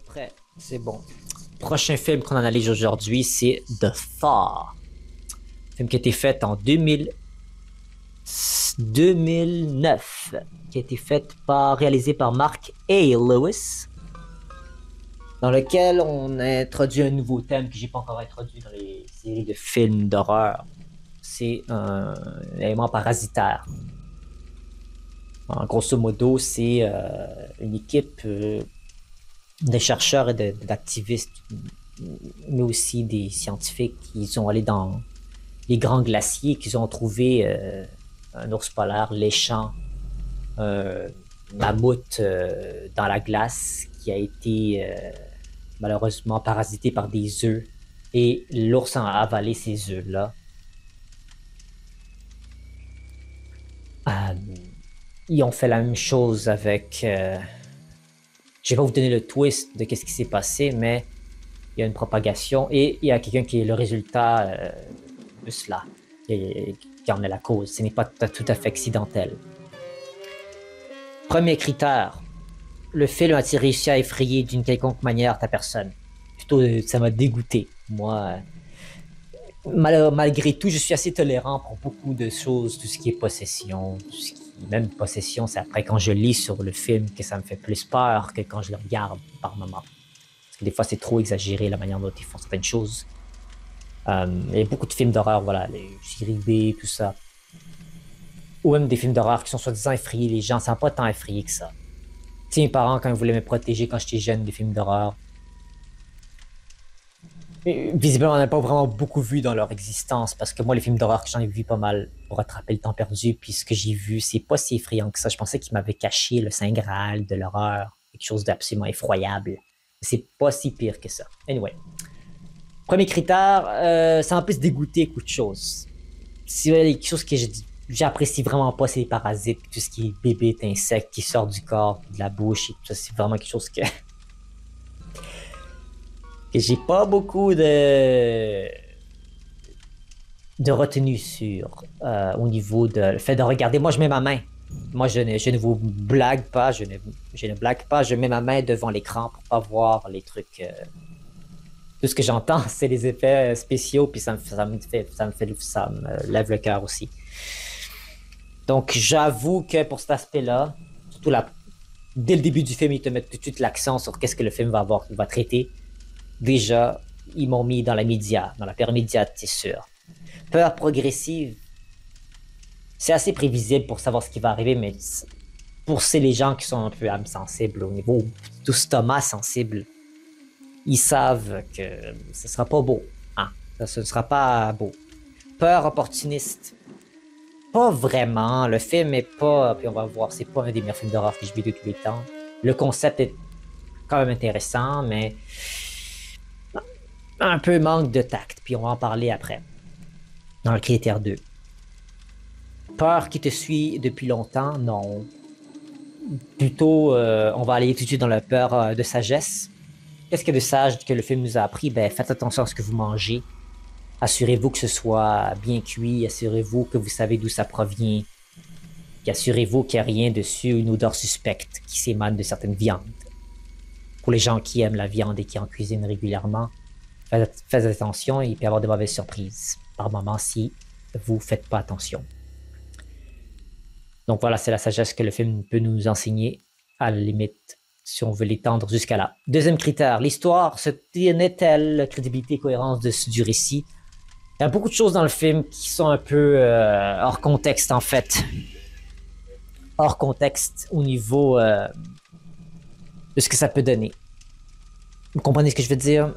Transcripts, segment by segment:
Prêt, c'est bon. Prochain film qu'on analyse aujourd'hui, c'est The Thaw. Film qui a été fait en 2009, qui a été réalisé par Mark A. Lewis, dans lequel on a introduit un nouveau thème que j'ai pas encore introduit dans les séries de films d'horreur. C'est un élément parasitaire. En grosso modo, c'est une équipe de chercheurs et d'activistes, mais aussi des scientifiques qui sont allés dans les grands glaciers, qui ont trouvé un ours polaire léchant, un mammouth dans la glace qui a été malheureusement parasité par des œufs, et l'ours a avalé ces œufs-là. Ils ont fait la même chose avec... je vais pas vous donner le twist de qu'est-ce qui s'est passé, mais il y a une propagation et il y a quelqu'un qui est le résultat de cela, qui en est la cause. Ce n'est pas tout à fait accidentel. Premier critère, le film a-t-il réussi à effrayer d'une quelconque manière ta personne? Plutôt, ça m'a dégoûté. Moi, malgré tout, je suis assez tolérant pour beaucoup de choses, tout ce qui est possession, même possession, c'est après quand je lis sur le film que ça me fait plus peur que quand je le regarde par moment. Parce que des fois, c'est trop exagéré la manière dont ils font certaines choses. Il y a beaucoup de films d'horreur, voilà, les séries B, tout ça. Ou même des films d'horreur qui sont soi-disant effrayés les gens, ça n'a pas tant effrayé que ça. Tu sais, mes parents, quand ils voulaient me protéger quand j'étais jeune des films d'horreur, visiblement, on n'a pas vraiment beaucoup vu dans leur existence, parce que moi, les films d'horreur, j'en ai vu pas mal pour rattraper le temps perdu, puis ce que j'ai vu, c'est pas si effrayant que ça. Je pensais qu'ils m'avaient caché le Saint Graal de l'horreur, quelque chose d'absolument effroyable. C'est pas si pire que ça. Anyway. Premier critère, ça m'a plus dégoûté qu'autre chose. C'est quelque chose que j'apprécie vraiment pas, c'est les parasites, tout ce qui est bébé, insectes qui sortent du corps, de la bouche, et tout ça, c'est vraiment quelque chose que j'ai pas beaucoup de retenue sur au niveau de le fait de regarder. Moi, je mets ma main. Moi, je ne vous blague pas, je ne blague pas, je mets ma main devant l'écran pour pas voir les trucs. Tout ce que j'entends, c'est les effets spéciaux, puis ça me lève le cœur aussi. Donc, j'avoue que pour cet aspect-là, surtout dès le début du film, ils te mettent tout de suite l'accent sur qu'est-ce que le film va traiter. Déjà, ils m'ont mis dans la peur immédiate, c'est sûr. Peur progressive, c'est assez prévisible pour savoir ce qui va arriver, mais pour les gens qui sont un peu âme sensible au niveau tout stomac sensible, ils savent que ce sera pas beau. Hein? Ce ne sera pas beau. Peur opportuniste, pas vraiment. Le film est pas, puis on va voir, c'est pas un des meilleurs films d'horreur que j'ai vu de tous les temps. Le concept est quand même intéressant, mais un peu manque de tact, puis on va en parler après, dans le critère 2. Peur qui te suit depuis longtemps, non. Plutôt, on va aller tout de suite dans la peur de sagesse. Qu'est-ce qu'il y a de sage que le film nous a appris? Ben, faites attention à ce que vous mangez. Assurez-vous que ce soit bien cuit, assurez-vous que vous savez d'où ça provient. Puis assurez-vous qu'il n'y a rien dessus, une odeur suspecte qui s'émane de certaines viandes. Pour les gens qui aiment la viande et qui en cuisinent régulièrement, faites attention, il peut y avoir de mauvaises surprises par moment si vous faites pas attention. Donc voilà, c'est la sagesse que le film peut nous enseigner, à la limite, si on veut l'étendre jusqu'à là. Deuxième critère, l'histoire se tenait-elle, crédibilité et cohérence du récit? Il y a beaucoup de choses dans le film qui sont un peu hors contexte, en fait. Hors contexte au niveau de ce que ça peut donner. Vous comprenez ce que je veux dire?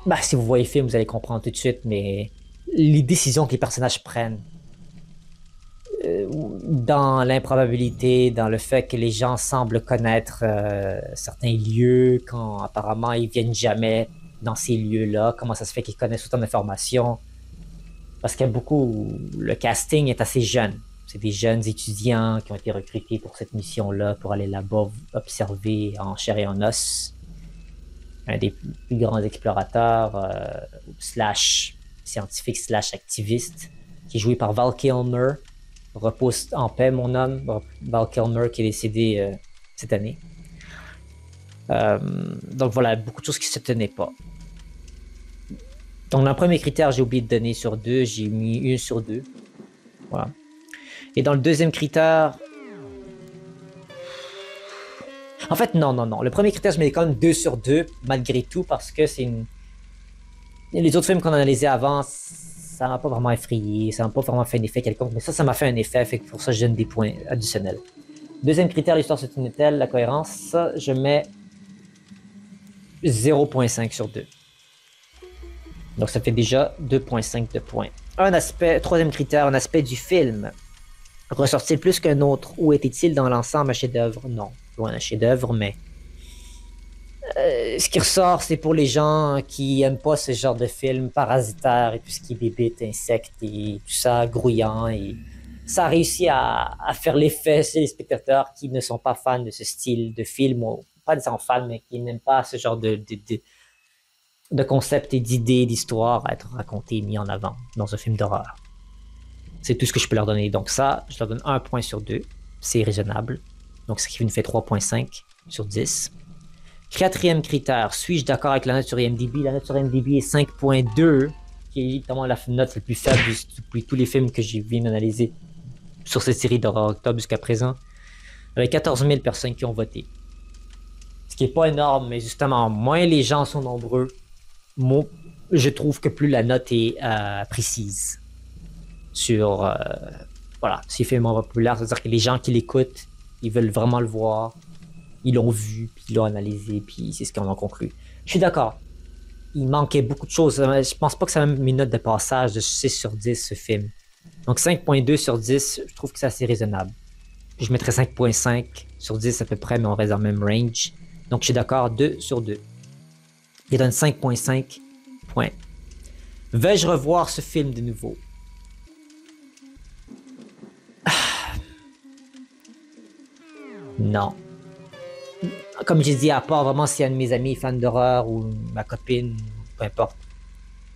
Bah, si vous voyez le film, vous allez comprendre tout de suite, mais les décisions que les personnages prennent, dans l'improbabilité, dans le fait que les gens semblent connaître certains lieux, quand apparemment ils viennent jamais dans ces lieux-là, comment ça se fait qu'ils connaissent autant d'informations? Parce qu'il y a beaucoup... Le casting est assez jeune. C'est des jeunes étudiants qui ont été recrutés pour cette mission-là, pour aller là-bas observer en chair et en os. Un des plus grands explorateurs, slash scientifique, slash activiste, qui est joué par Val Kilmer. Repose en paix, mon homme. Val Kilmer qui est décédé cette année. Donc voilà, beaucoup de choses qui se tenaient pas. Donc dans le premier critère, j'ai oublié de donner sur 2, j'ai mis 1 sur 2. Voilà. Et dans le deuxième critère... En fait, non. Le premier critère, je mets quand même 2 sur 2, malgré tout, parce que c'est une... Les autres films qu'on a analysés avant, ça m'a pas vraiment effrayé, ça m'a pas vraiment fait un effet quelconque, mais ça m'a fait un effet, fait que pour ça, je donne des points additionnels. Deuxième critère, l'histoire se tenait-elle, la cohérence, ça, je mets 0.5 sur 2. Donc ça fait déjà 2.5 de points. Troisième critère, un aspect du film. Ressort-il plus qu'un autre? Où était-il dans l'ensemble un chef-d'œuvre? Non, loin d'un chef-d'œuvre, mais ce qui ressort, c'est pour les gens qui aiment pas ce genre de film parasitaire et tout ce qui est bébites, insectes et tout ça, grouillant. Et ça a réussi à faire l'effet chez les spectateurs qui ne sont pas fans de ce style de film, ou pas des fans, mais qui n'aiment pas ce genre de concept et d'idées, d'histoire à être raconté et mis en avant dans un film d'horreur. C'est tout ce que je peux leur donner. Donc ça, je leur donne 1 point sur 2. C'est raisonnable. Donc ce qui nous fait 3.5 sur 10. Quatrième critère, suis-je d'accord avec la note sur IMDb? La note sur IMDb est 5.2, qui est évidemment la note la plus faible depuis tous les films que j'ai vu analyser sur cette série d'horreur octobre jusqu'à présent. Avec 14 000 personnes qui ont voté. Ce qui est pas énorme, mais justement, moins les gens sont nombreux, je trouve que plus la note est précise sur voilà, ces films populaires. C'est-à-dire que les gens qui l'écoutent, ils veulent vraiment le voir. Ils l'ont vu, puis ils l'ont analysé, puis c'est ce qu'on en conclut. Je suis d'accord. Il manquait beaucoup de choses. Je pense pas que ça même une note de passage de 6 sur 10, ce film. Donc 5.2 sur 10, je trouve que c'est assez raisonnable. Je mettrais 5.5 sur 10 à peu près, mais on reste dans le même range. Donc je suis d'accord, 2 sur 2. Il donne 5.5 points. Vais-je revoir ce film de nouveau? Non. Comme j'ai dit, à part vraiment si un de mes amis est fan d'horreur ou ma copine, peu importe,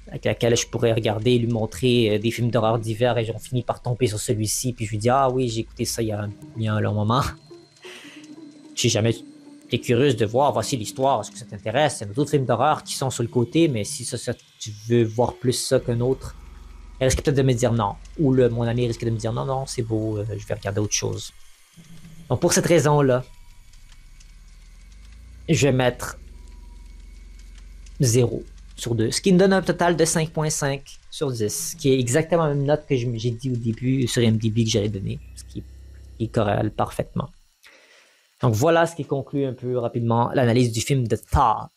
avec laquelle je pourrais regarder et lui montrer des films d'horreur divers et j'en finis par tomber sur celui-ci, puis je lui dis ah oui, j'ai écouté ça il y a un long moment. Si jamais tu es curieuse de voir, voici l'histoire, est-ce que ça t'intéresse? Il y a d'autres films d'horreur qui sont sur le côté, mais si tu veux voir plus ça qu'un autre, elle risque peut-être de me dire non. Ou mon ami risque de me dire non, c'est beau, je vais regarder autre chose. Donc pour cette raison-là, je vais mettre 0 sur 2, ce qui me donne un total de 5.5 sur 10, qui est exactement la même note que j'ai dit au début sur IMDb que j'allais donner, ce qui corrèle parfaitement. Donc voilà ce qui conclut un peu rapidement l'analyse du film de Thor.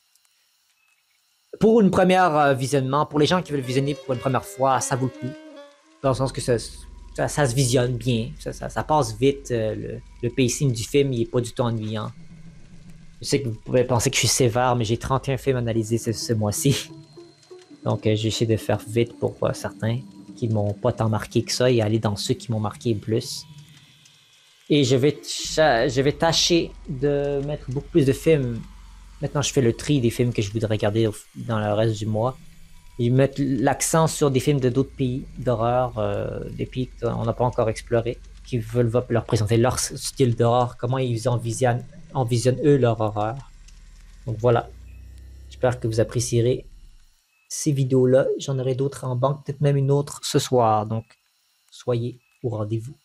Pour une première visionnement, pour les gens qui veulent visionner pour une première fois, ça vaut le coup, dans le sens que ça se visionne bien, ça passe vite, le pacing du film il est pas du tout ennuyant. Je sais que vous pouvez penser que je suis sévère, mais j'ai 31 films analysés ce mois-ci. Donc j'ai essayé de faire vite pour certains qui m'ont pas tant marqué que ça et aller dans ceux qui m'ont marqué plus. Et je vais tâcher de mettre beaucoup plus de films. Maintenant, je fais le tri des films que je voudrais regarder dans le reste du mois. Et mettre l'accent sur des films de d'autres pays d'horreur, des pays qu'on n'a pas encore explorés, qui veulent leur présenter leur style d'horreur, comment ils envisionnent eux leur horreur. Donc voilà. J'espère que vous apprécierez ces vidéos-là. J'en aurai d'autres en banque, peut-être même une autre ce soir. Donc soyez au rendez-vous.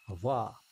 Au revoir.